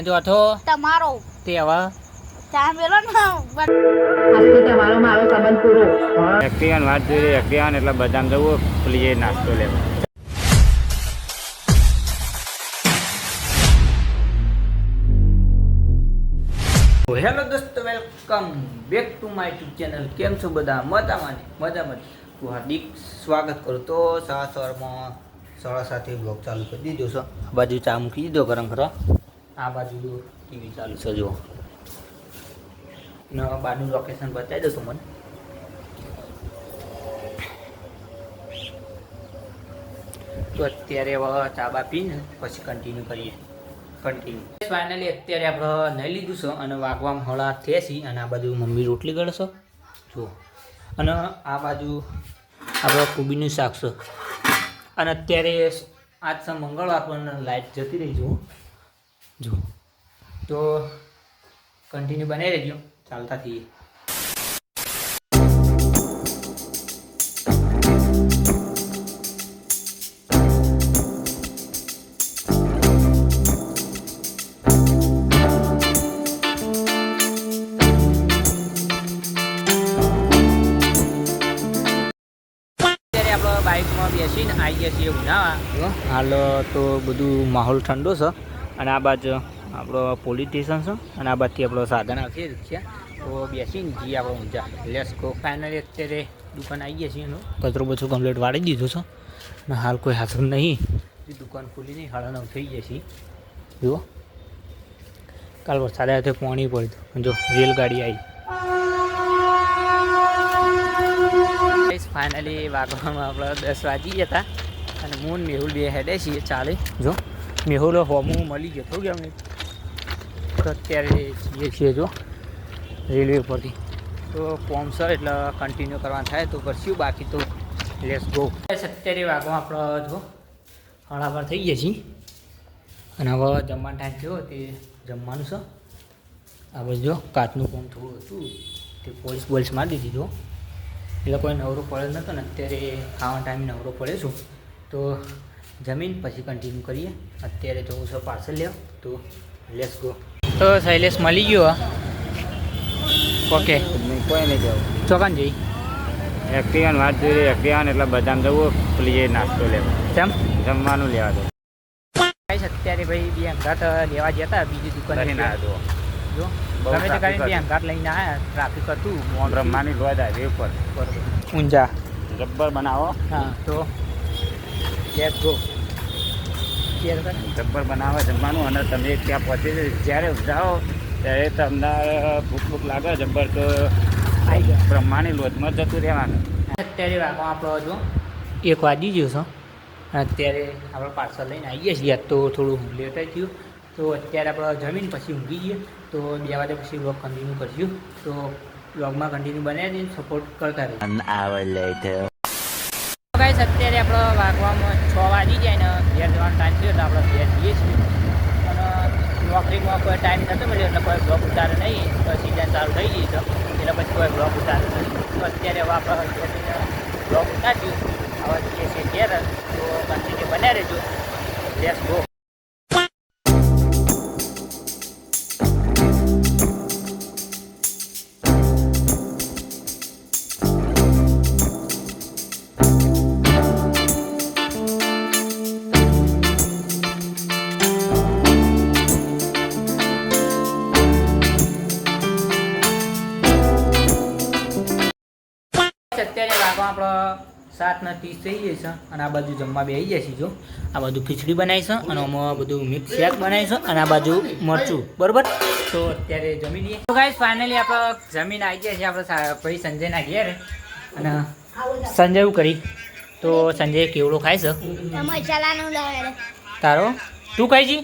ચોથો તમારો તે હવે ચા મેલો ને આજથી તમારો મારો સંબંધ પૂરો. એક્ટિવાન વાત જોઈએ એક્ટિવાન એટલે બધાને જવું પેલી નાસ્તો લેવો. હેલો દોસ્તો, welcome back to my YouTube channel. કેમ છો બધા? મજામાં હું હાર્દિક સ્વાગત કરું. તો સવારમાં 7:30 બ્લોગ ચાલુ કરી દીધો છે. આ બાજુ ચા મૂકી દીધો ગરમ કરવા, આ બાજુ ટીવી ચાલુ છે. જો ને બાજુનું લોકેશન બતાવી દો તો મને. તો અત્યારે હવે ચા બા પીને પછી કન્ટિન્યુ કરીએ. ફાઇનલી અત્યારે આપણે નહીં લીધું છે અને વાગવામાં હળા થયા છીએ. અને આ બાજુ મમ્મી રોટલી ગળશો જુઓ, અને આ બાજુ આપણે કોબીનું શાક છે. અને અત્યારે આજ છે મંગળવાર પણ લાઇટ જતી રહી જો તો કન્ટિન્યુ બનાવી રહેજો, ચાલતા થઈએ. બાઇકમાં બેસીને આવી ગયા છીએ ઉનાળા. હાલ તો બધું માહોલ ઠંડો છે. અને આ બાજુ આપણો પોલીસ સ્ટેશન છે અને આ બાજુથી આપણો સાધન આવશે રિક્ષા. તો બેસીને જઈએ આપણે ઊંઝા. Let's go. ફાઇનલી અત્યારે દુકાન આવી ગયા છીએ. એનો કચરો બચરો કમ્પ્લીટ વાળી દીધો છે અને હાલ કોઈ હાજર નહીં. દુકાન ખુલી નહીં, 9:30 થઈ ગયા છીએ. જુઓ, કાલ વરસાદ આવ્યો તો પાણી પડ્યું. જો રેલગાડી આવી. ફાઇનલી વાગવામાં આપણે 10 વાગી ગયા હતા અને હું મેહુલ બે હેડે છીએ ચાલે. જો મેહુલ હોમું મળી ગયો હતો કે અમને. તો અત્યારે છીએ જો રેલવે પરથી. તો કોમ સર એટલે કન્ટિન્યુ કરવાનું થાય તો કરશું, બાકી તો લેટ્સ ગો. અત્યારે વાગવામાં આપણે જો 12 થઈ ગયા છીએ અને હવે જમવાનો ટાઈમ થયો તે જમવાનું છે. આ બધું જો કાચનું કોમ થોડું હતું તે પોલીસ મારી દીધી. એટલે કોઈ નવરો પડે નહોતો ને અત્યારે ખાવા ટાઈમે નવરો પડે છું. તો જમીન પછી કન્ટિન્યુ કરીએ. અત્યારે જવું છે પાર્સલ લેવા, તો લેટ્સ ગો. તો શૈલેષ મળી ગયો. ઓકે, કોઈ નહીં જવું. ચોકાન જઈ એક્ટિવાન વાત જોઈએ એક્ટિવાન એટલે બધાને જવું પેલી નાસ્તો લેવો. કેમ જમવાનું લેવા દો. અત્યારે ભાઈ બે અંગાત લેવા ગયા હતા બીજી દુકાને. ના દો જો ગમે તે કરીને બે અંગાત લઈને આવ્યા. ટ્રાફિક હતું, બ્રહ્માની રોજ હાઈવે ઉપર ઊંઝા જબ્બર બનાવો. હા, તો લેટ્સ ગો. જબ્બર બનાવો જમવાનું. અને તમે ત્યાં પહોંચી જ્યારે જાઓ ત્યારે તમને ભૂખ લાગે જબ્બર, તો આવી ગયા. બ્રહ્માની લોજમાં જતું રહેવાનું. અત્યારે વાગવા આપણો જો 1 વાગી ગયો છે. અત્યારે આપણે પાર્સલ લઈને આવી ગયા છીએ. આજ તો થોડું લેટ થયું. તો અત્યારે આપણે જમીન પછી ઊંઘી જઈએ. તો 2 વાગ્યા પછી વ્લોગ કન્ટિન્યુ કરીશું. તો વ્લોગમાં કન્ટિન્યુ બનાવી દઈને સપોર્ટ કરતા રહીએ. ગાઈસ અત્યારે આપણે વાગવામાં 6 વાગી જાય ને ઘેર જવાનો ટાઈમ થયો એટલે આપણે ઘેર જઈએ છીએ. અને નોકરીમાં કોઈ ટાઈમ નહોતો મળ્યો એટલે કોઈ બ્લોગ ઉતારે નહીં. તો સિઝન ચાલુ થઈ ગઈ તો એટલે પછી કોઈ બ્લોગ ઉતારે નહીં. તો અત્યારે હવે આપણે બ્લોગ ઉતાર્યું. હવે જઈએ છીએ ઘેર. તો કન્ટિન્યુ બનાવી રહેજો. Let's go. અત્યારે વાગવા આપણો 7:30 થઈ જાય છે અને આ બાજુ જમવા બેસી જાય છે. જો આ બાજુ ખીચડી બનાવી છે અને આમાં બધું મિક્સ શાક બનાવી છે અને આ બાજુ મરચું. બરાબર, તો અત્યારે જમી લઈએ. તો ગાઈસ ફાઇનલી આપણે જમીન આવી ગયા છે. આપણે ભાઈ સંજયના ઘેર. અને સંજય એવું કરી તો સંજય કેવડો ખાય છે તારો? તું ખાઈ છી?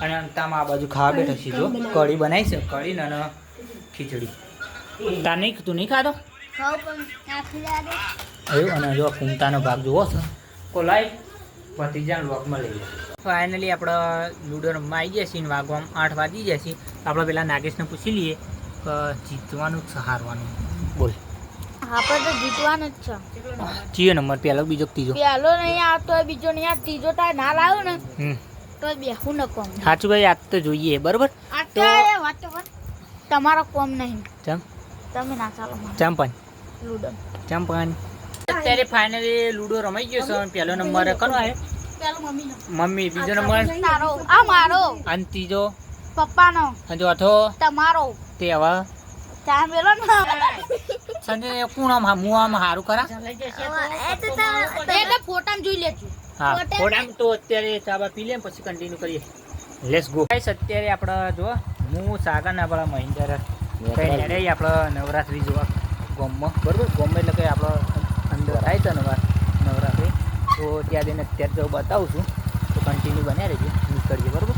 અને તામાં આ બાજુ ખાવા બેઠા છીએ. જો કઢી બનાવી છે, કઢી અને ખીચડી. તાર નહીં, તું નહીં ખાધો? એવું. અને જો કુમતાનો ભાગ જોવો છો તો લાઈવ ભતીજા વ્લોગમાં લઈ જાય. ફાઇનલી આપણે લૂડો રમવા આવી ગયા છીએ. વાગવામાં 8 વાગી ગયા છીએ. આપણે પેલા નાગેશને પૂછી લઈએ કે જીતવાનું જ હારવાનું. બોલ. આપણે તો જીતવાનું જ છે. કયો નંબર? પહેલો, બીજો, ત્રીજો? પહેલો નહીં આવતો, બીજો નહીં આવતો, ત્રીજો તાર ના લાવ્યો ને તો બેહું ન કોમ સાચું ભાઈ આજ તો જોઈએ બરોબર આટલા વાત તો તમારો કોમ નહીં ચમ તમે ના ચાલો ચંપન લૂડો ચંપન અત્યારે ફાઇનલી લૂડો રમાઈ ગયો છે અને પહેલો નંબર કોનો આવ્યો પેલો મમ્મીનો મમ્મી બીજો નંબર તારો આ મારો અને ત્રીજો પપ્પાનો અને ચોથો તમારો તે હવે ચા મેલો ને સંજય કોણ આમ હું આમ સારું કરા એટલે ફોટામાં જોઈ લેજો હા થોડાક તો અત્યારે ચાબા પી લે પછી કન્ટિન્યુ કરીએ લેટ્સ ગો ગાઈસ અત્યારે આપણે જો હું સાગર આપણા મહિન્દર કઈ નેડે આપણે નવરાત્રી જોવા ગોમમાં બરોબર ગોમમાં એટલે કે આપણો અંદર થાય છે નવરાત્રી તો ત્યાં જઈને અત્યારે જો બતાવું છું તો કન્ટિન્યુ બન્યા રહેજો નીકળીએ બરોબર